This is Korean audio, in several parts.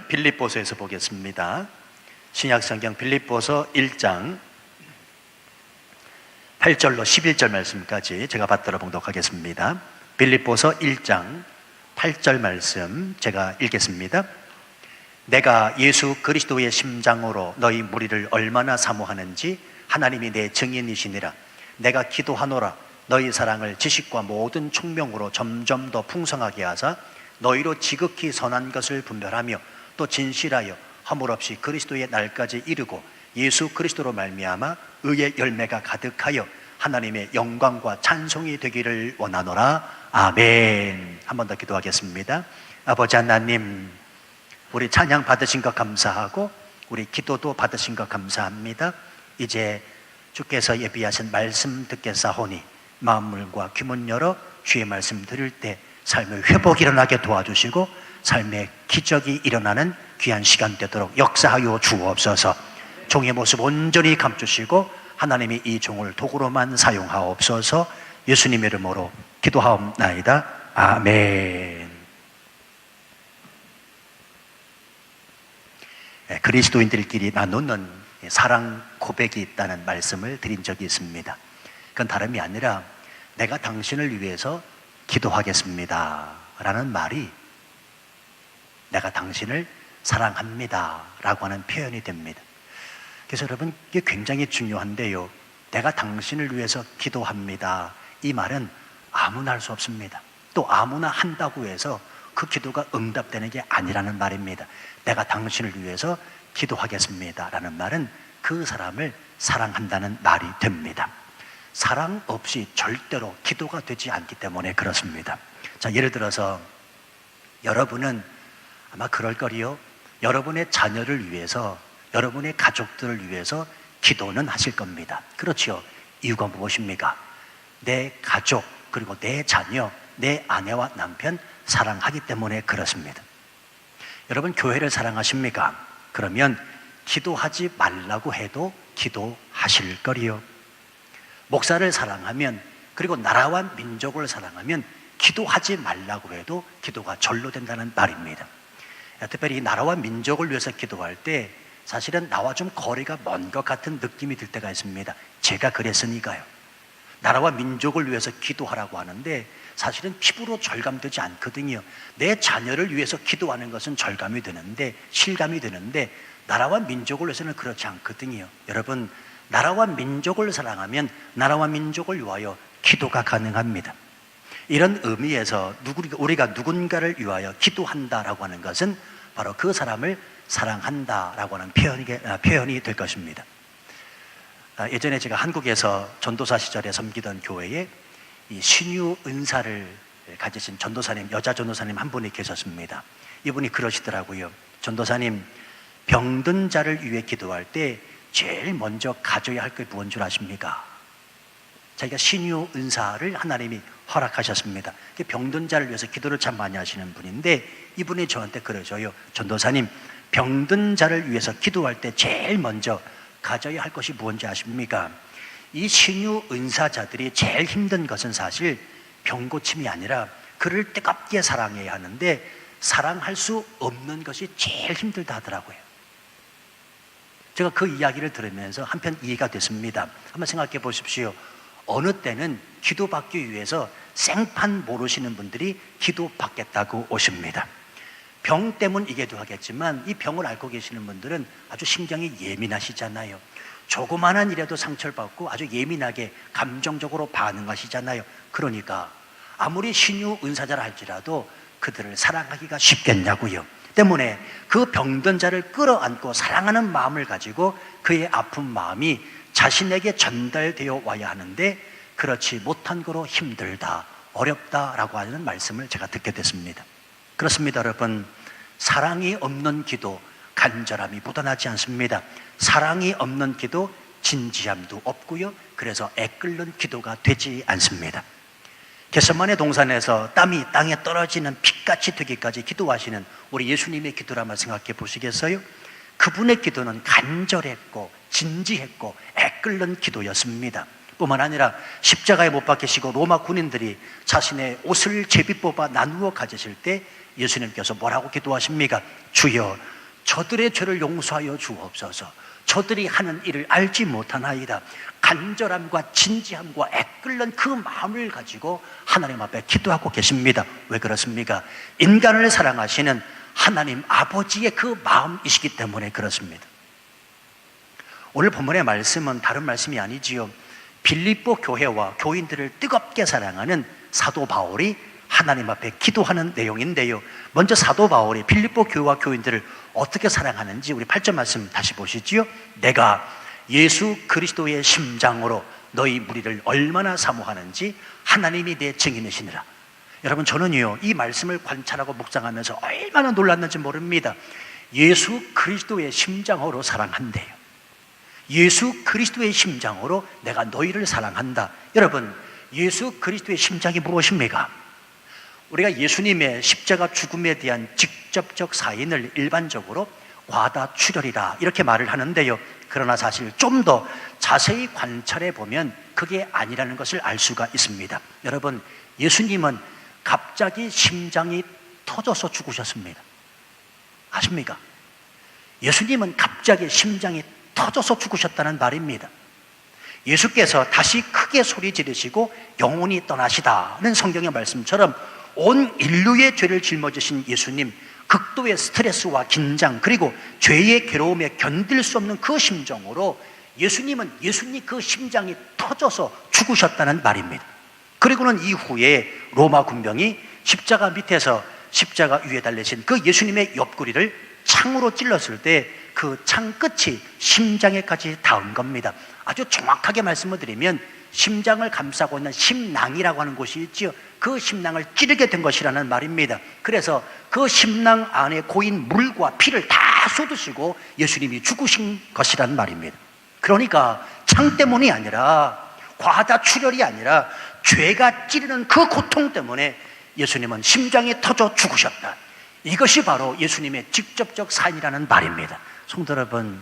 빌립보서에서 보겠습니다. 신약성경 빌립보서 1장 8절로 11절 말씀까지 제가 받들어 봉독하겠습니다. 빌립보서 1장 8절 말씀 제가 읽겠습니다. 내가 예수 그리스도의 심장으로 너희 무리를 얼마나 사모하는지 하나님이 내 증인이시니라. 내가 기도하노라. 너희 사랑을 지식과 모든 총명으로 점점 더 풍성하게 하사 너희로 지극히 선한 것을 분별하며 또 진실하여 허물 없이 그리스도의 날까지 이르고 예수 그리스도로 말미암아 의의 열매가 가득하여 하나님의 영광과 찬송이 되기를 원하노라. 아멘. 한 번 더 기도하겠습니다. 아버지 하나님, 우리 찬양 받으신 것 감사하고 우리 기도도 받으신 것 감사합니다. 이제 주께서 예비하신 말씀 듣겠사오니 마음물과 귀문 열어 주의 말씀 들을 때 삶의 회복이 일어나게 도와주시고 삶의 기적이 일어나는 귀한 시간 되도록 역사하여 주옵소서. 종의 모습 온전히 감추시고 하나님이 이 종을 도구로만 사용하옵소서. 예수님의 이름으로 기도하옵나이다. 아멘. 그리스도인들끼리 나누는 사랑 고백이 있다는 말씀을 드린 적이 있습니다. 그건 다름이 아니라 내가 당신을 위해서 기도하겠습니다 라는 말이 내가 당신을 사랑합니다 라고 하는 표현이 됩니다. 그래서 여러분, 이게 굉장히 중요한데요, 내가 당신을 위해서 기도합니다, 이 말은 아무나 할 수 없습니다. 또 아무나 한다고 해서 그 기도가 응답되는 게 아니라는 말입니다. 내가 당신을 위해서 기도하겠습니다 라는 말은 그 사람을 사랑한다는 말이 됩니다. 사랑 없이 절대로 기도가 되지 않기 때문에 그렇습니다. 자, 예를 들어서 여러분은 아마 그럴 거리요, 여러분의 자녀를 위해서, 여러분의 가족들을 위해서 기도는 하실 겁니다. 그렇지요. 이유가 무엇입니까? 내 가족, 그리고 내 자녀, 내 아내와 남편 사랑하기 때문에 그렇습니다. 여러분, 교회를 사랑하십니까? 그러면 기도하지 말라고 해도 기도하실 거리요. 목사를 사랑하면, 그리고 나라와 민족을 사랑하면 기도하지 말라고 해도 기도가 절로 된다는 말입니다. 특별히 나라와 민족을 위해서 기도할 때 사실은 나와 좀 거리가 먼 것 같은 느낌이 들 때가 있습니다. 제가 그랬으니까요. 나라와 민족을 위해서 기도하라고 하는데 사실은 피부로 절감되지 않거든요. 내 자녀를 위해서 기도하는 것은 절감이 되는데, 실감이 되는데, 나라와 민족을 위해서는 그렇지 않거든요. 여러분, 나라와 민족을 사랑하면 나라와 민족을 위하여 기도가 가능합니다. 이런 의미에서 우리가 누군가를 위하여 기도한다라고 하는 것은 바로 그 사람을 사랑한다라고 하는 표현이 될 것입니다. 예전에 제가 한국에서 전도사 시절에 섬기던 교회에 이 신유 은사를 가지신 전도사님, 여자 전도사님 한 분이 계셨습니다. 이분이 그러시더라고요. 전도사님, 병든 자를 위해 기도할 때 제일 먼저 가져야 할 게 무엇인 줄 아십니까? 자기가 신유 은사를 하나님이 허락하셨습니다. 병든 자를 위해서 기도를 참 많이 하시는 분인데 이분이 저한테 그러셔요. 전도사님, 병든 자를 위해서 기도할 때 제일 먼저 가져야 할 것이 무엇인지 아십니까? 이 신유 은사자들이 제일 힘든 것은 사실 병고침이 아니라 그를 뜨겁게 사랑해야 하는데 사랑할 수 없는 것이 제일 힘들다 하더라고요. 제가 그 이야기를 들으면서 한편 이해가 됐습니다. 한번 생각해 보십시오. 어느 때는 기도받기 위해서 생판 모르시는 분들이 기도받겠다고 오십니다. 병 때문이기도 하겠지만 이 병을 앓고 계시는 분들은 아주 신경이 예민하시잖아요. 조그마한 일에도 상처를 받고 아주 예민하게 감정적으로 반응하시잖아요. 그러니까 아무리 신유 은사자라 할지라도 그들을 사랑하기가 쉽겠냐고요. 때문에 그 병든 자를 끌어안고 사랑하는 마음을 가지고 그의 아픈 마음이 자신에게 전달되어 와야 하는데 그렇지 못한 거로 힘들다, 어렵다라고 하는 말씀을 제가 듣게 됐습니다. 그렇습니다, 여러분. 사랑이 없는 기도, 간절함이 묻어나지 않습니다. 사랑이 없는 기도, 진지함도 없고요. 그래서 애끓는 기도가 되지 않습니다. 겟세마네 동산에서 땀이 땅에 떨어지는 빛같이 되기까지 기도하시는 우리 예수님의 기도를 한번 생각해 보시겠어요? 그분의 기도는 간절했고 진지했고 애끓는 기도였습니다. 뿐만 아니라 십자가에 못 박히시고 로마 군인들이 자신의 옷을 제비 뽑아 나누어 가지실 때 예수님께서 뭐라고 기도하십니까? 주여, 저들의 죄를 용서하여 주옵소서. 저들이 하는 일을 알지 못하나이다. 간절함과 진지함과 애끓는 그 마음을 가지고 하나님 앞에 기도하고 계십니다. 왜 그렇습니까? 인간을 사랑하시는 하나님 아버지의 그 마음이시기 때문에 그렇습니다. 오늘 본문의 말씀은 다른 말씀이 아니지요. 빌립보 교회와 교인들을 뜨겁게 사랑하는 사도 바울이 하나님 앞에 기도하는 내용인데요. 먼저 사도 바울이 빌립보 교회와 교인들을 어떻게 사랑하는지 우리 8절 말씀 다시 보시지요. 내가 예수 그리스도의 심장으로 너희 무리를 얼마나 사모하는지 하나님이 내 증인이시니라. 여러분, 저는요 이 말씀을 관찰하고 묵상하면서 얼마나 놀랐는지 모릅니다. 예수 그리스도의 심장으로 사랑한대요. 예수 그리스도의 심장으로 내가 너희를 사랑한다. 여러분, 예수 그리스도의 심장이 무엇입니까? 우리가 예수님의 십자가 죽음에 대한 직접적 사인을 일반적으로 과다출혈이다 이렇게 말을 하는데요. 그러나 사실 좀 더 자세히 관찰해 보면 그게 아니라는 것을 알 수가 있습니다. 여러분, 예수님은 갑자기 심장이 터져서 죽으셨습니다. 아십니까? 예수님은 갑자기 심장이 터져서 죽으셨다는 말입니다. 예수께서 다시 크게 소리 지르시고 영혼이 떠나시다는 성경의 말씀처럼 온 인류의 죄를 짊어지신 예수님, 극도의 스트레스와 긴장 그리고 죄의 괴로움에 견딜 수 없는 그 심정으로 예수님은 예수님 그 심장이 터져서 죽으셨다는 말입니다. 그리고는 이후에 로마 군병이 십자가 밑에서 십자가 위에 달리신 그 예수님의 옆구리를 창으로 찔렀을 때 그 창 끝이 심장에까지 닿은 겁니다. 아주 정확하게 말씀을 드리면 심장을 감싸고 있는 심낭이라고 하는 곳이 있지요. 그 심낭을 찌르게 된 것이라는 말입니다. 그래서 그 심낭 안에 고인 물과 피를 다 쏟으시고 예수님이 죽으신 것이라는 말입니다. 그러니까 창 때문이 아니라 과다출혈이 아니라 죄가 찌르는 그 고통 때문에 예수님은 심장이 터져 죽으셨다. 이것이 바로 예수님의 직접적 사인이라는 말입니다. 성도 여러분,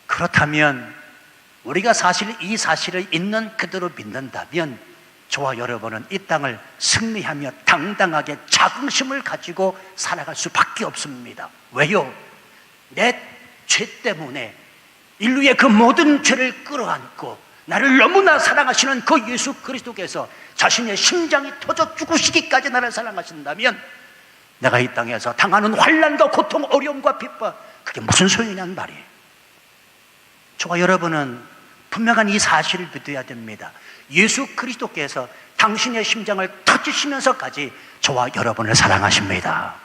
그렇다면 우리가 사실 이 사실을 있는 그대로 믿는다면 저와 여러분은 이 땅을 승리하며 당당하게 자긍심을 가지고 살아갈 수밖에 없습니다. 왜요? 내 죄 때문에 인류의 그 모든 죄를 끌어안고 나를 너무나 사랑하시는 그 예수 그리스도께서 자신의 심장이 터져 죽으시기까지 나를 사랑하신다면 내가 이 땅에서 당하는 환난과 고통, 어려움과 핍박, 그게 무슨 소용이냐는 말이에요. 저와 여러분은 분명한 이 사실을 믿어야 됩니다. 예수 그리스도께서 당신의 심장을 터지시면서까지 저와 여러분을 사랑하십니다.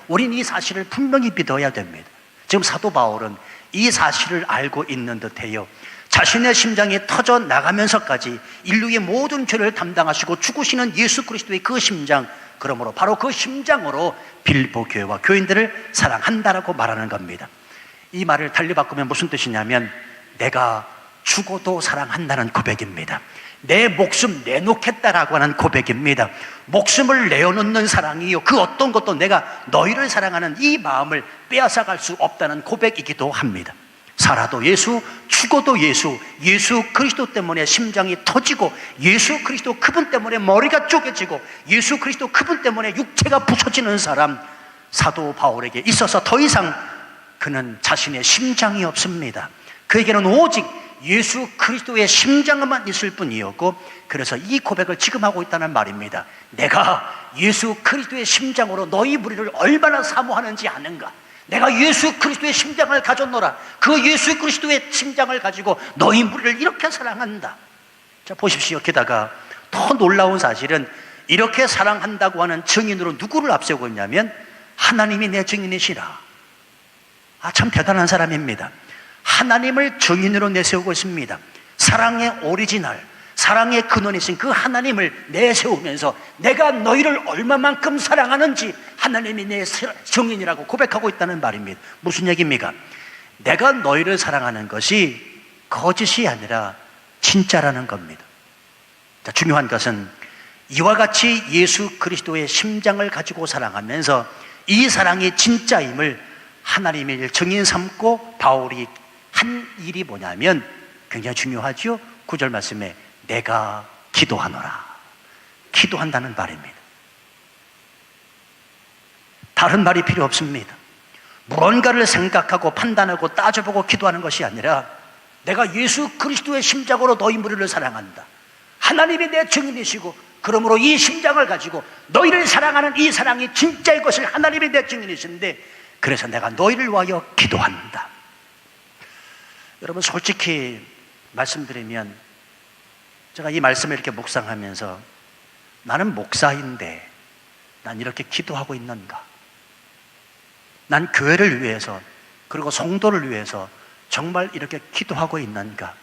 우린 이 사실을 분명히 믿어야 됩니다. 지금 사도 바울은 이 사실을 알고 있는 듯해요. 자신의 심장이 터져 나가면서까지 인류의 모든 죄를 담당하시고 죽으시는 예수 그리스도의 그 심장, 그러므로 바로 그 심장으로 빌립보 교회와 교인들을 사랑한다라고 말하는 겁니다. 이 말을 달리 바꾸면 무슨 뜻이냐면 내가 죽어도 사랑한다는 고백입니다. 내 목숨 내놓겠다라고 하는 고백입니다. 목숨을 내어놓는 사랑이요, 그 어떤 것도 내가 너희를 사랑하는 이 마음을 빼앗아갈 수 없다는 고백이기도 합니다. 살아도 예수, 죽어도 예수, 예수 그리스도 때문에 심장이 터지고 예수 그리스도 그분 때문에 머리가 쪼개지고 예수 그리스도 그분 때문에 육체가 부서지는 사람, 사도 바울에게 있어서 더 이상 그는 자신의 심장이 없습니다. 그에게는 오직 예수 그리스도의 심장만 있을 뿐이었고, 그래서 이 고백을 지금 하고 있다는 말입니다. 내가 예수 그리스도의 심장으로 너희 무리를 얼마나 사모하는지 아는가? 내가 예수 그리스도의 심장을 가졌노라. 그 예수 그리스도의 심장을 가지고 너희 무리를 이렇게 사랑한다. 자, 보십시오. 게다가 더 놀라운 사실은 이렇게 사랑한다고 하는 증인으로 누구를 앞세우고 있냐면 하나님이 내 증인이시라. 참 대단한 사람입니다. 하나님을 증인으로 내세우고 있습니다. 사랑의 오리지널, 사랑의 근원이신 그 하나님을 내세우면서 내가 너희를 얼마만큼 사랑하는지 하나님이 내 증인이라고 고백하고 있다는 말입니다. 무슨 얘기입니까? 내가 너희를 사랑하는 것이 거짓이 아니라 진짜라는 겁니다. 자, 중요한 것은 이와 같이 예수 그리스도의 심장을 가지고 사랑하면서 이 사랑이 진짜임을 하나님의 증인 삼고 바울이 한 일이 뭐냐면 굉장히 중요하죠. 9절 말씀에 내가 기도하노라. 기도한다는 말입니다. 다른 말이 필요 없습니다. 무언가를 생각하고 판단하고 따져보고 기도하는 것이 아니라 내가 예수 그리스도의 심장으로 너희 무리를 사랑한다. 하나님이 내 증인이시고 그러므로 이 심장을 가지고 너희를 사랑하는 이 사랑이 진짜일 것을 하나님이 내 증인이신데 그래서 내가 너희를 위하여 기도한다. 여러분 솔직히 말씀드리면 제가 이 말씀을 이렇게 묵상하면서 나는 목사인데 난 이렇게 기도하고 있는가? 난 교회를 위해서 그리고 성도를 위해서 정말 이렇게 기도하고 있는가?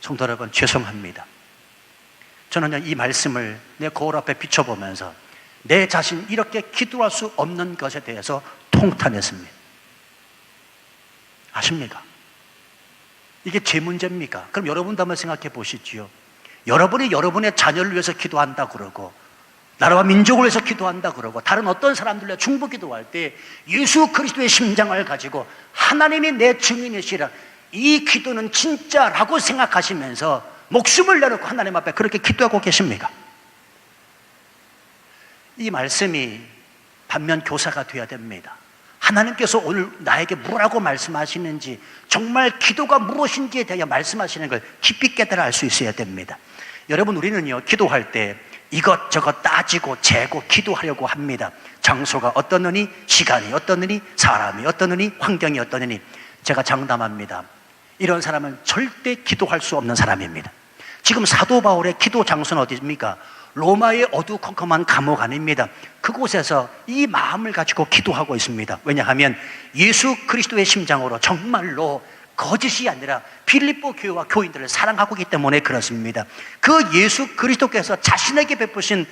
성도 여러분 죄송합니다. 저는 이 말씀을 내 거울 앞에 비춰보면서 내 자신 이렇게 기도할 수 없는 것에 대해서 통탄했습니다. 아십니까? 이게 제 문제입니까? 그럼 여러분도 한번 생각해 보시지요. 여러분이 여러분의 자녀를 위해서 기도한다 그러고 나라와 민족을 위해서 기도한다 그러고 다른 어떤 사람들 위해 중보 기도할 때 예수 그리스도의 심장을 가지고 하나님이 내 증인이시라 이 기도는 진짜라고 생각하시면서 목숨을 내놓고 하나님 앞에 그렇게 기도하고 계십니까? 이 말씀이 반면 교사가 되어야 됩니다. 하나님께서 오늘 나에게 뭐라고 말씀하시는지 정말 기도가 무엇인지에 대해 말씀하시는 걸 깊이 깨달아 알 수 있어야 됩니다. 여러분 우리는요 기도할 때 이것저것 따지고 재고 기도하려고 합니다. 장소가 어떠느니 시간이 어떠느니 사람이 어떠느니 환경이 어떠느니 제가 장담합니다. 이런 사람은 절대 기도할 수 없는 사람입니다. 지금 사도 바울의 기도 장소는 어디입니까? 로마의 어두컴컴한 감옥 아닙니다. 그곳에서 이 마음을 가지고 기도하고 있습니다. 왜냐하면 예수 그리스도의 심장으로 정말로 거짓이 아니라 빌립보 교회와 교인들을 사랑하고 있기 때문에 그렇습니다. 그 예수 그리스도께서 자신에게 베푸신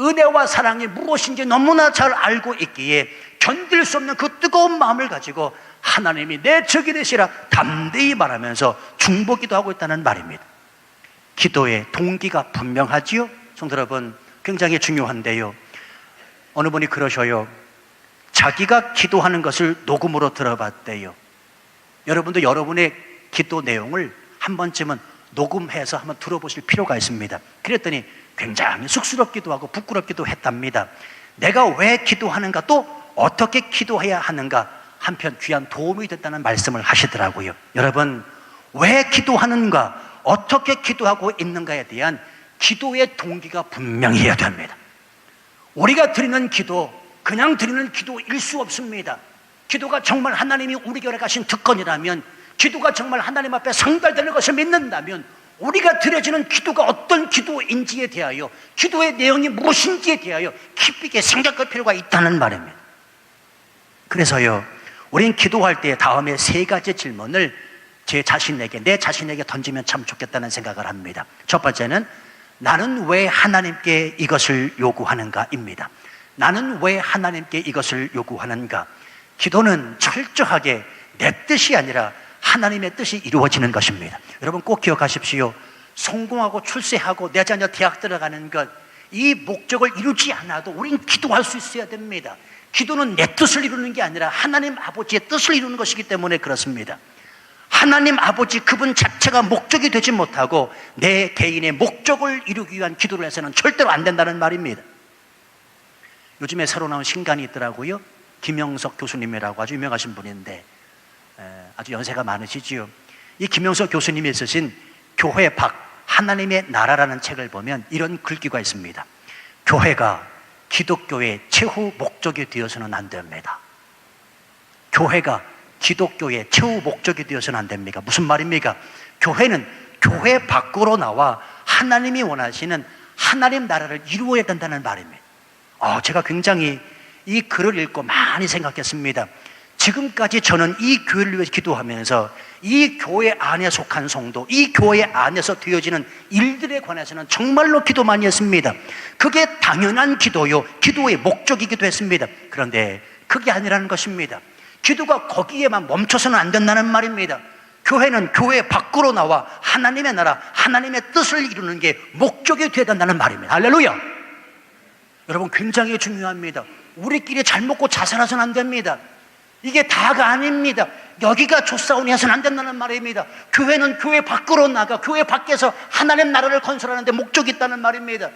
은혜와 사랑이 무엇인지 너무나 잘 알고 있기에 견딜 수 없는 그 뜨거운 마음을 가지고 하나님이 내 적이되시라 담대히 말하면서 중보기도 하고 있다는 말입니다. 기도의 동기가 분명하지요? 성도 여러분 굉장히 중요한데요, 어느 분이 그러셔요. 자기가 기도하는 것을 녹음으로 들어봤대요. 여러분도 여러분의 기도 내용을 한 번쯤은 녹음해서 한번 들어보실 필요가 있습니다. 그랬더니 굉장히 쑥스럽기도 하고 부끄럽기도 했답니다. 내가 왜 기도하는가 또 어떻게 기도해야 하는가 한편 귀한 도움이 됐다는 말씀을 하시더라고요. 여러분 왜 기도하는가 어떻게 기도하고 있는가에 대한 기도의 동기가 분명히 해야 됩니다. 우리가 드리는 기도 그냥 드리는 기도일 수 없습니다. 기도가 정말 하나님이 우리에게 허락하신 특권이라면, 기도가 정말 하나님 앞에 상달되는 것을 믿는다면 우리가 드려지는 기도가 어떤 기도인지에 대하여, 기도의 내용이 무엇인지에 대하여 깊이 있게 생각할 필요가 있다는 말입니다. 그래서요, 우린 기도할 때 다음에 세 가지 질문을 제 자신에게, 내 자신에게 던지면 참 좋겠다는 생각을 합니다. 첫 번째는 나는 왜 하나님께 이것을 요구하는가입니다. 나는 왜 하나님께 이것을 요구하는가? 기도는 철저하게 내 뜻이 아니라 하나님의 뜻이 이루어지는 것입니다. 여러분 꼭 기억하십시오. 성공하고 출세하고 내 자녀 대학 들어가는 것, 이 목적을 이루지 않아도 우린 기도할 수 있어야 됩니다. 기도는 내 뜻을 이루는 게 아니라 하나님 아버지의 뜻을 이루는 것이기 때문에 그렇습니다. 하나님 아버지 그분 자체가 목적이 되지 못하고 내 개인의 목적을 이루기 위한 기도를 해서는 절대로 안 된다는 말입니다. 요즘에 새로 나온 신간이 있더라고요. 김영석 교수님이라고 아주 유명하신 분인데 아주 연세가 많으시지요. 이 김영석 교수님이 쓰신 교회 밖 하나님의 나라라는 책을 보면 이런 글귀가 있습니다. 교회가 기독교의 최후 목적이 되어서는 안 됩니다. 교회가 기독교의 최후 목적이 되어서는 안 됩니까? 무슨 말입니까? 교회는 교회 밖으로 나와 하나님이 원하시는 하나님 나라를 이루어야 된다는 말입니다. 제가 굉장히 이 글을 읽고 많이 생각했습니다. 지금까지 저는 이 교회를 위해서 기도하면서 이 교회 안에 속한 성도, 이 교회 안에서 되어지는 일들에 관해서는 정말로 기도 많이 했습니다. 그게 당연한 기도요, 기도의 목적이기도 했습니다. 그런데 그게 아니라는 것입니다. 기도가 거기에만 멈춰서는 안 된다는 말입니다. 교회는 교회 밖으로 나와 하나님의 나라, 하나님의 뜻을 이루는 게 목적이 되어야 된다는 말입니다. 할렐루야! 여러분, 굉장히 중요합니다. 우리끼리 잘 먹고 자살해서는 안 됩니다. 이게 다가 아닙니다. 여기가 조사원이 해서는 안 된다는 말입니다. 교회는 교회 밖으로 나가 교회 밖에서 하나님 나라를 건설하는 데 목적이 있다는 말입니다.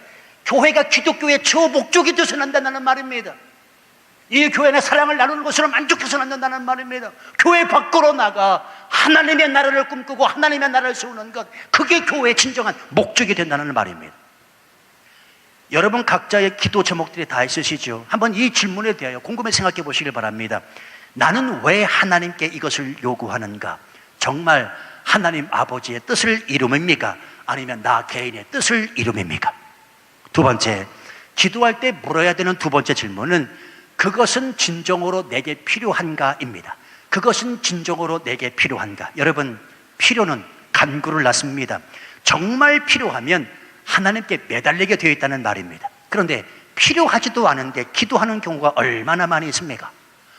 교회가 기독교의 저 목적이 되어서는 안 된다는 말입니다. 이 교회 내 사랑을 나누는 것으로 만족해서는 안 된다는 말입니다. 교회 밖으로 나가 하나님의 나라를 꿈꾸고 하나님의 나라를 세우는 것, 그게 교회의 진정한 목적이 된다는 말입니다. 여러분 각자의 기도 제목들이 다 있으시죠? 한번 이 질문에 대하여 곰곰이 생각해 보시길 바랍니다. 나는 왜 하나님께 이것을 요구하는가? 정말 하나님 아버지의 뜻을 이룸입니까? 아니면 나 개인의 뜻을 이룸입니까? 두 번째, 기도할 때 물어야 되는 두 번째 질문은 그것은 진정으로 내게 필요한가입니다. 그것은 진정으로 내게 필요한가? 여러분, 필요는 간구를 낳습니다. 정말 필요하면 하나님께 매달리게 되어 있다는 말입니다. 그런데 필요하지도 않은데 기도하는 경우가 얼마나 많이 있습니까?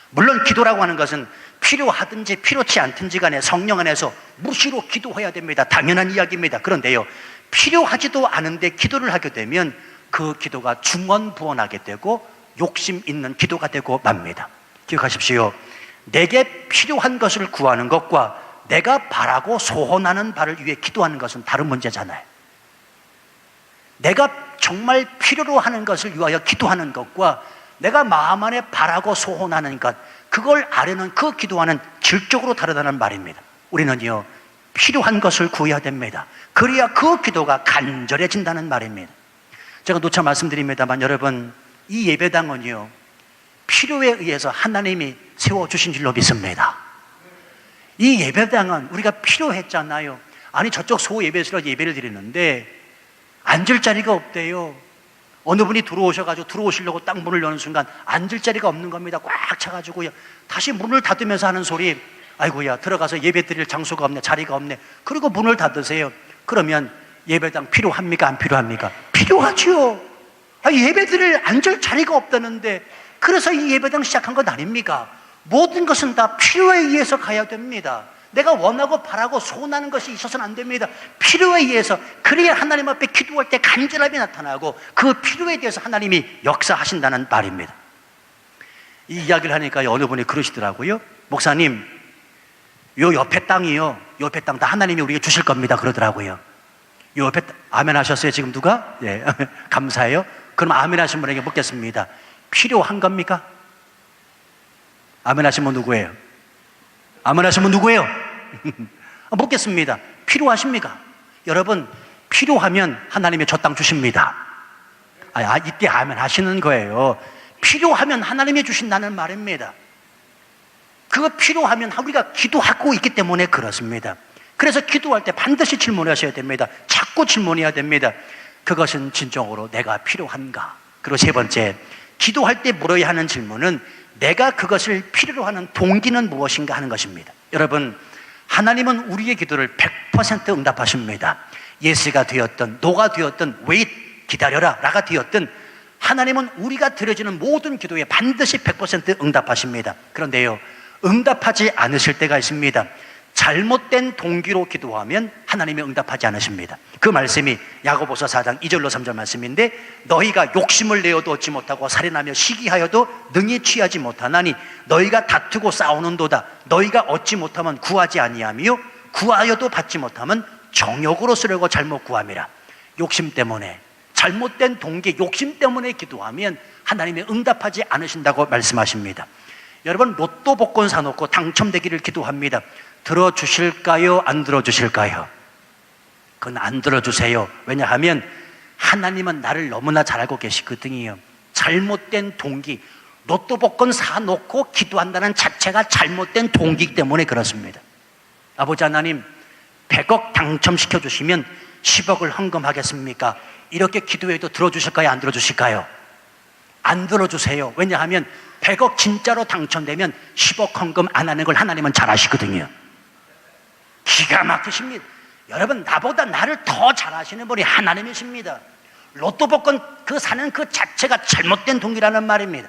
물론 기도라고 하는 것은 필요하든지 필요치 않든지 간에 성령 안에서 무시로 기도해야 됩니다. 당연한 이야기입니다. 그런데요, 필요하지도 않은데 기도를 하게 되면 그 기도가 중언부언하게 되고 욕심 있는 기도가 되고 맙니다. 기억하십시오. 내게 필요한 것을 구하는 것과 내가 바라고 소원하는 바를 위해 기도하는 것은 다른 문제잖아요. 내가 정말 필요로 하는 것을 위하여 기도하는 것과 내가 마음 안에 바라고 소원하는 것, 그걸 아려는 그 기도와는 질적으로 다르다는 말입니다. 우리는요, 필요한 것을 구해야 됩니다. 그래야 그 기도가 간절해진다는 말입니다. 제가 누차 말씀드립니다만 여러분, 이 예배당은요, 필요에 의해서 하나님이 세워주신 줄로 믿습니다. 이 예배당은 우리가 필요했잖아요. 아니, 저쪽 소예배실에서 예배를 드리는데 앉을 자리가 없대요. 어느 분이 들어오셔가지고 들어오시려고 딱 문을 여는 순간 앉을 자리가 없는 겁니다. 꽉 차가지고요. 다시 문을 닫으면서 하는 소리, 아이고야, 들어가서 예배 드릴 장소가 없네, 자리가 없네. 그리고 문을 닫으세요. 그러면 예배당 필요합니까? 안 필요합니까? 필요하죠. 예배 드릴 앉을 자리가 없다는데, 그래서 이 예배당 시작한 것 아닙니까? 모든 것은 다 필요에 의해서 가야 됩니다. 내가 원하고 바라고 소원하는 것이 있어서는 안 됩니다. 필요에 의해서, 그래야 하나님 앞에 기도할 때 간절함이 나타나고 그 필요에 대해서 하나님이 역사하신다는 말입니다. 이 이야기를 하니까 어느 분이 그러시더라고요. 목사님, 요 옆에 땅이요, 옆에 땅 다 하나님이 우리에게 주실 겁니다 그러더라고요. 요 옆에 아멘 하셨어요 지금 누가? 예, 감사해요. 그럼 아멘 하신 분에게 묻겠습니다. 필요한 겁니까? 아멘 하신 분 누구예요? 아멘 하신 분 누구예요? 묻겠습니다. 필요하십니까? 여러분, 필요하면 하나님이 저 땅 주십니다. 이때 아멘 하시는 거예요. 필요하면 하나님이 주신다는 말입니다. 그거 필요하면 우리가 기도하고 있기 때문에 그렇습니다. 그래서 기도할 때 반드시 질문하셔야 됩니다. 자꾸 질문해야 됩니다. 그것은 진정으로 내가 필요한가? 그리고 세 번째, 기도할 때 물어야 하는 질문은 내가 그것을 필요로 하는 동기는 무엇인가 하는 것입니다. 여러분, 하나님은 우리의 기도를 100% 응답하십니다. 예스가 되었든 노가 되었든 웨잇, 기다려라 라가 되었든 하나님은 우리가 드려지는 모든 기도에 반드시 100% 응답하십니다. 그런데요, 응답하지 않으실 때가 있습니다. 잘못된 동기로 기도하면 하나님이 응답하지 않으십니다. 그 말씀이 야고보서 4장 2절로 3절 말씀인데, 너희가 욕심을 내어도 얻지 못하고 살인하며 시기하여도 능히 취하지 못하나니 너희가 다투고 싸우는도다. 너희가 얻지 못하면 구하지 아니하며 구하여도 받지 못하면 정욕으로 쓰려고 잘못 구함이라. 욕심 때문에, 잘못된 동기, 욕심 때문에 기도하면 하나님이 응답하지 않으신다고 말씀하십니다. 여러분, 로또 복권 사놓고 당첨되기를 기도합니다. 들어주실까요? 안 들어주실까요? 그건 안 들어주세요. 왜냐하면 하나님은 나를 너무나 잘 알고 계시거든요. 잘못된 동기, 로또 복권 사놓고 기도한다는 자체가 잘못된 동기이기 때문에 그렇습니다. 아버지 하나님, 100억 당첨시켜 주시면 10억을 헌금하겠습니까? 이렇게 기도해도 들어주실까요? 안 들어주실까요? 안 들어주세요. 왜냐하면 100억 진짜로 당첨되면 10억 헌금 안 하는 걸 하나님은 잘 아시거든요. 기가 막히십니다. 여러분, 나보다 나를 더 잘 아시는 분이 하나님이십니다. 로또 복권 사는 그 자체가 잘못된 동기라는 말입니다.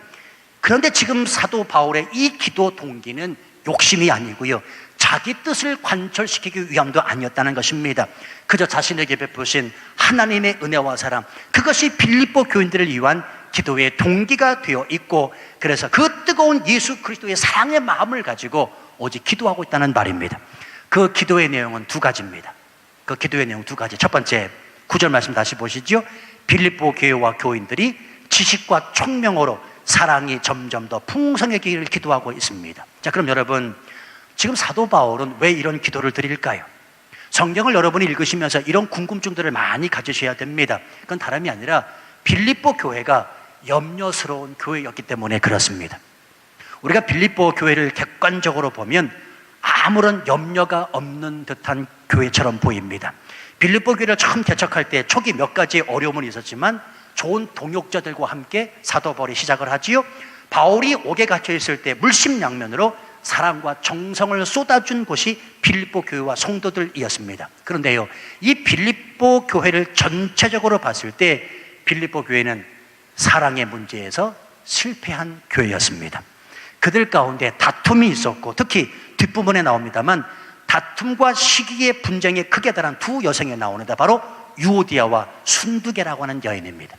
그런데 지금 사도 바울의 이 기도 동기는 욕심이 아니고요, 자기 뜻을 관철시키기 위함도 아니었다는 것입니다. 그저 자신에게 베푸신 하나님의 은혜와 사랑, 그것이 빌립보 교인들을 위한 기도의 동기가 되어 있고, 그래서 그 뜨거운 예수 그리스도의 사랑의 마음을 가지고 오직 기도하고 있다는 말입니다. 그 기도의 내용은 두 가지입니다. 그 기도의 내용 두 가지. 첫 번째, 9절 말씀 다시 보시죠. 빌립보 교회와 교인들이 지식과 총명으로 사랑이 점점 더 풍성해지기를 기도하고 있습니다. 자, 그럼 여러분, 지금 사도 바울은 왜 이런 기도를 드릴까요? 성경을 여러분이 읽으시면서 이런 궁금증들을 많이 가지셔야 됩니다. 그건 다름이 아니라 빌립보 교회가 염려스러운 교회였기 때문에 그렇습니다. 우리가 빌립보 교회를 객관적으로 보면 아무런 염려가 없는 듯한 교회처럼 보입니다. 빌립보 교회를 처음 개척할 때 초기 몇 가지 어려움은 있었지만 좋은 동역자들과 함께 사도 바울이 시작을 하지요. 바울이 옥에 갇혀 있을 때 물심양면으로 사랑과 정성을 쏟아준 곳이 빌립보 교회와 성도들이었습니다. 그런데요, 이 빌립보 교회를 전체적으로 봤을 때 빌립보 교회는 사랑의 문제에서 실패한 교회였습니다. 그들 가운데 다툼이 있었고, 특히 뒷부분에 나옵니다만 다툼과 시기의 분쟁에 크게 달한 두 여성이 나오는데 바로 유오디아와 순두계라고 하는 여인입니다.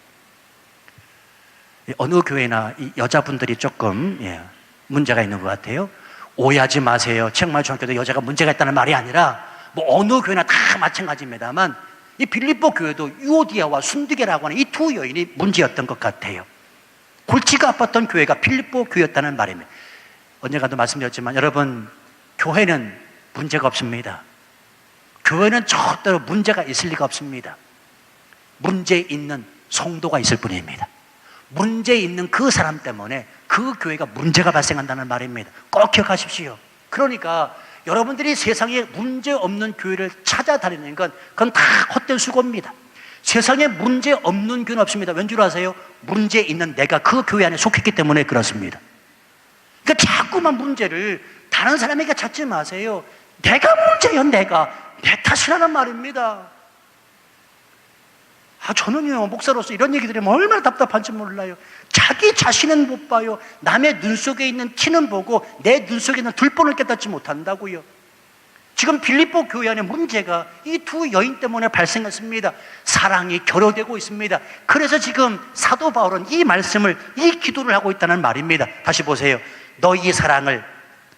어느 교회나 이 여자분들이 조금 문제가 있는 것 같아요. 오해하지 마세요. 청마중학교도 여자가 문제가 있다는 말이 아니라 뭐 어느 교회나 다 마찬가지입니다만 이 빌립보 교회도 유오디아와 순두계라고 하는 이 두 여인이 문제였던 것 같아요. 골치가 아팠던 교회가 빌립보 교회였다는 말입니다. 언젠가도 말씀드렸지만 여러분, 교회는 문제가 없습니다. 교회는 절대로 문제가 있을 리가 없습니다. 문제 있는 성도가 있을 뿐입니다. 문제 있는 그 사람 때문에 그 교회가 문제가 발생한다는 말입니다. 꼭 기억하십시오. 그러니까 여러분들이 세상에 문제 없는 교회를 찾아다니는 건 그건 다 헛된 수고입니다. 세상에 문제 없는 교회는 없습니다. 왠 줄 아세요? 문제 있는 내가 그 교회 안에 속했기 때문에 그렇습니다. 그러니까 자꾸만 문제를 다른 사람에게 찾지 마세요. 내가 문제요. 내 탓이라는 말입니다. 저는요, 목사로서 이런 얘기 들으면 얼마나 답답한지 몰라요. 자기 자신은 못 봐요. 남의 눈 속에 있는 티는 보고 내 눈 속에 있는 들본을 깨닫지 못한다고요. 지금 빌립보 교회 안에 문제가 이 두 여인 때문에 발생했습니다. 사랑이 결여되고 있습니다. 그래서 지금 사도 바울은 이 말씀을, 이 기도를 하고 있다는 말입니다. 다시 보세요. 너희 사랑을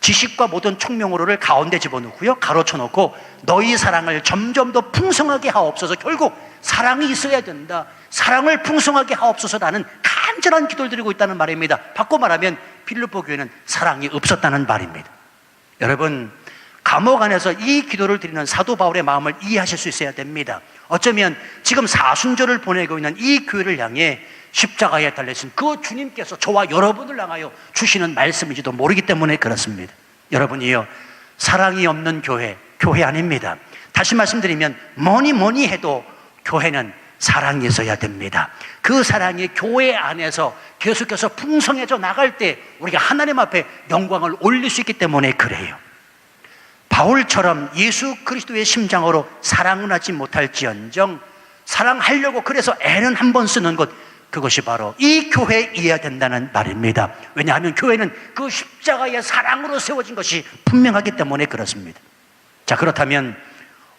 지식과 모든 총명으로를 가운데 집어넣고요, 가로쳐 놓고 너희 사랑을 점점 더 풍성하게 하옵소서. 결국 사랑이 있어야 된다. 사랑을 풍성하게 하옵소서라는 간절한 기도를 드리고 있다는 말입니다. 바꿔 말하면 빌립보 교회는 사랑이 없었다는 말입니다. 여러분, 감옥 안에서 이 기도를 드리는 사도 바울의 마음을 이해하실 수 있어야 됩니다. 어쩌면 지금 사순절을 보내고 있는 이 교회를 향해 십자가에 달리신 그 주님께서 저와 여러분을 향하여 주시는 말씀인지도 모르기 때문에 그렇습니다. 여러분이요, 사랑이 없는 교회 아닙니다. 다시 말씀드리면 뭐니 해도 교회는 사랑이 있어야 됩니다. 그 사랑이 교회 안에서 계속해서 풍성해져 나갈 때 우리가 하나님 앞에 영광을 올릴 수 있기 때문에 그래요. 바울처럼 예수 그리스도의 심장으로 사랑은 하지 못할지언정 사랑하려고 그래서 애는 한 번 쓰는 것, 그것이 바로 이 교회이어야 된다는 말입니다. 왜냐하면 교회는 그 십자가의 사랑으로 세워진 것이 분명하기 때문에 그렇습니다. 자, 그렇다면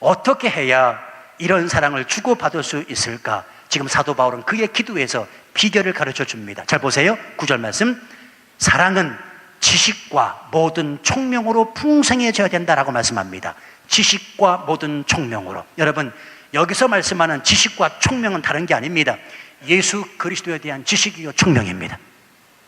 어떻게 해야 이런 사랑을 주고받을 수 있을까? 지금 사도 바울은 그의 기도에서 비결을 가르쳐 줍니다. 잘 보세요. 9절 말씀. 사랑은 지식과 모든 총명으로 풍성해져야 된다라고 말씀합니다. 지식과 모든 총명으로. 여러분, 여기서 말씀하는 지식과 총명은 다른 게 아닙니다. 예수 그리스도에 대한 지식이요 총명입니다.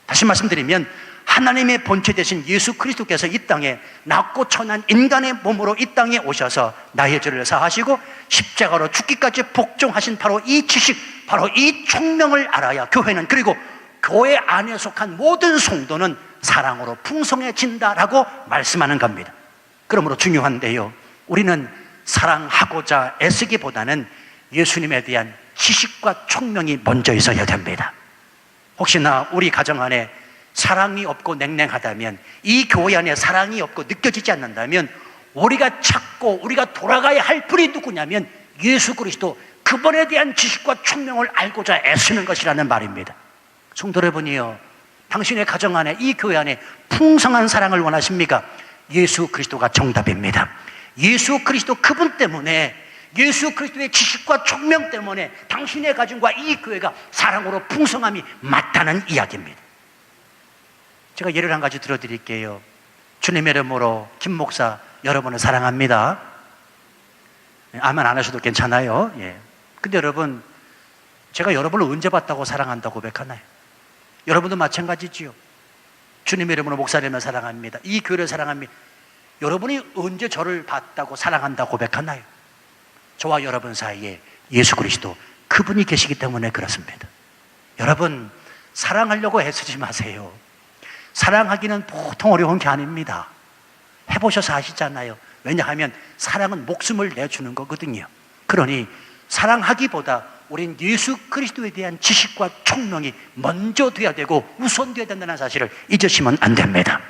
다시 말씀드리면 하나님의 본체 되신 예수 그리스도께서 이 땅에 낮고 천한 인간의 몸으로 이 땅에 오셔서 나의 죄를 사하시고 십자가로 죽기까지 복종하신 바로 이 지식, 바로 이 총명을 알아야 교회는, 그리고 교회 안에 속한 모든 성도는 사랑으로 풍성해진다라고 말씀하는 겁니다. 그러므로 중요한데요, 우리는 사랑하고자 애쓰기보다는 예수님에 대한 지식과 총명이 먼저 있어야 됩니다. 혹시나 우리 가정 안에 사랑이 없고 냉랭하다면, 이 교회 안에 사랑이 없고 느껴지지 않는다면 우리가 찾고 우리가 돌아가야 할 분이 누구냐면 예수 그리스도, 그분에 대한 지식과 총명을 알고자 애쓰는 것이라는 말입니다. 성도 여러분이요, 당신의 가정 안에, 이 교회 안에 풍성한 사랑을 원하십니까? 예수 그리스도가 정답입니다. 예수 그리스도, 그분 때문에 예수 그리스도의 지식과 총명 때문에 당신의 가정과 이 교회가 사랑으로 풍성함이 맞다는 이야기입니다. 제가 예를 한 가지 들어드릴게요. 주님의 이름으로 김 목사 여러분을 사랑합니다. 아멘 안 하셔도 괜찮아요. 예. 근데 여러분, 제가 여러분을 언제 봤다고 사랑한다고 고백하나요? 여러분도 마찬가지지요. 주님의 이름으로 목사님을 사랑합니다. 이 교회를 사랑합니다. 여러분이 언제 저를 봤다고 사랑한다고 고백하나요? 저와 여러분 사이에 예수 그리스도 그분이 계시기 때문에 그렇습니다. 여러분, 사랑하려고 애쓰지 마세요. 사랑하기는 보통 어려운 게 아닙니다. 해보셔서 아시잖아요. 왜냐하면 사랑은 목숨을 내주는 거거든요. 그러니 사랑하기보다 우린 예수 그리스도에 대한 지식과 총명이 먼저 돼야 되고 우선돼야 된다는 사실을 잊으시면 안 됩니다.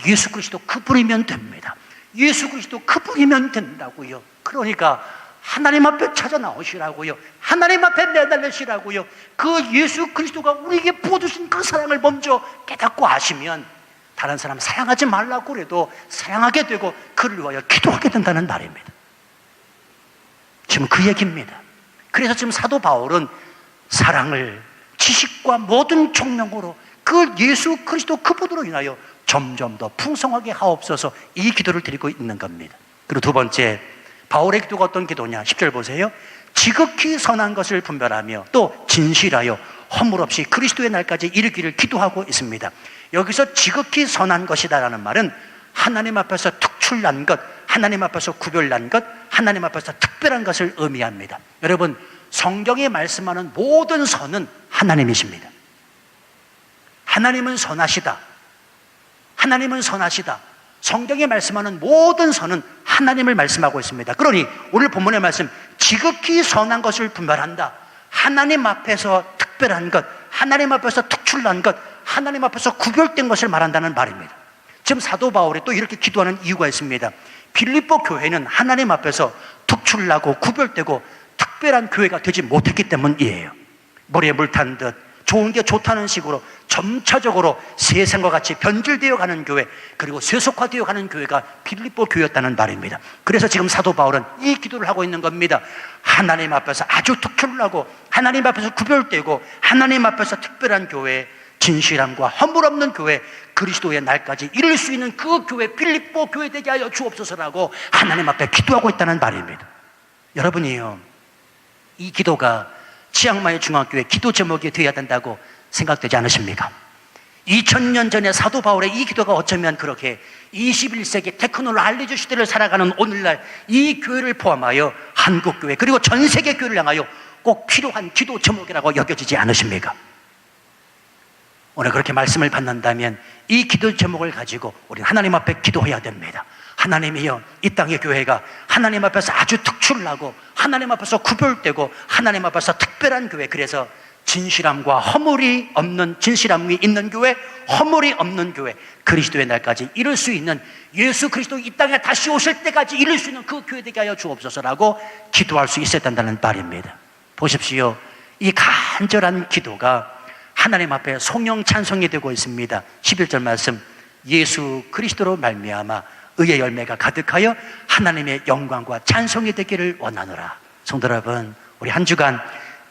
예수 그리스도 그분이면 됩니다. 예수 그리스도 그분이면 된다고요. 그러니까 하나님 앞에 찾아 나오시라고요. 하나님 앞에 매달리시라고요. 그 예수 그리스도가 우리에게 부어주신 그 사랑을 먼저 깨닫고 아시면 다른 사람 사랑하지 말라고 그래도 사랑하게 되고 그를 위하여 기도하게 된다는 말입니다. 지금 그 얘기입니다. 그래서 지금 사도 바울은 사랑을 지식과 모든 총명으로 그 예수 그리스도 그분으로 인하여 점점 더 풍성하게 하옵소서 이 기도를 드리고 있는 겁니다. 그리고 두 번째, 바울의 기도가 어떤 기도냐? 10절 보세요. 지극히 선한 것을 분별하며 또 진실하여 허물 없이 그리스도의 날까지 이르기를 기도하고 있습니다. 여기서 지극히 선한 것이다라는 말은 하나님 앞에서 특출난 것, 하나님 앞에서 구별난 것, 하나님 앞에서 특별한 것을 의미합니다. 여러분, 성경에 말씀하는 모든 선은 하나님이십니다. 하나님은 선하시다. 하나님은 선하시다. 성경에 말씀하는 모든 선은 하나님을 말씀하고 있습니다. 그러니 오늘 본문의 말씀, 지극히 선한 것을 분별한다. 하나님 앞에서 특별한 것, 하나님 앞에서 특출난 것, 하나님 앞에서 구별된 것을 말한다는 말입니다. 지금 사도 바울이 또 이렇게 기도하는 이유가 있습니다. 빌립보 교회는 하나님 앞에서 특출나고 구별되고 특별한 교회가 되지 못했기 때문이에요. 머리에 물 탄 듯 좋은 게 좋다는 식으로 점차적으로 세상과 같이 변질되어 가는 교회, 그리고 세속화되어 가는 교회가 빌립보 교회였다는 말입니다. 그래서 지금 사도 바울은 이 기도를 하고 있는 겁니다. 하나님 앞에서 아주 특출나고 하나님 앞에서 구별되고 하나님 앞에서 특별한 교회, 진실함과 허물 없는 교회, 그리스도의 날까지 이룰 수 있는 그 교회, 빌립보 교회 되게 하여 주옵소서라고 하나님 앞에 기도하고 있다는 말입니다. 여러분이요, 이 기도가 치앙마이 중앙교회 기도 제목이 되어야 된다고 생각되지 않으십니까? 2000년 전에 사도 바울의 이 기도가 어쩌면 그렇게 21세기 테크놀로지 시대를 살아가는 오늘날 이 교회를 포함하여 한국교회 그리고 전 세계 교회를 향하여 꼭 필요한 기도 제목이라고 여겨지지 않으십니까? 오늘 그렇게 말씀을 받는다면 이 기도 제목을 가지고 우리는 하나님 앞에 기도해야 됩니다. 하나님이여, 이 땅의 교회가 하나님 앞에서 아주 특출나고 하나님 앞에서 구별되고 하나님 앞에서 특별한 교회, 그래서 진실함과 허물이 없는, 진실함이 있는 교회, 허물이 없는 교회, 그리스도의 날까지 이룰 수 있는, 예수 그리스도 이 땅에 다시 오실 때까지 이룰 수 있는 그 교회 되게 하여 주옵소서라고 기도할 수 있어야 된다는 말입니다. 보십시오, 이 간절한 기도가 하나님 앞에 송영 찬송이 되고 있습니다. 11절 말씀, 예수 그리스도로 말미암아 의의 열매가 가득하여 하나님의 영광과 찬송이 되기를 원하노라. 성도 여러분, 우리 한 주간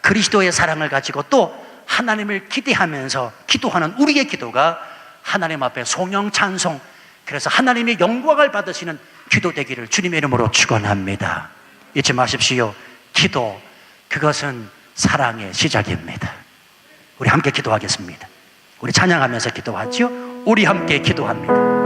그리스도의 사랑을 가지고 또 하나님을 기대하면서 기도하는 우리의 기도가 하나님 앞에 송영 찬송, 그래서 하나님의 영광을 받으시는 기도 되기를 주님의 이름으로 축원합니다. 잊지 마십시오. 기도, 그것은 사랑의 시작입니다. 우리 함께 기도하겠습니다. 우리 찬양하면서 기도하죠. 우리 함께 기도합니다.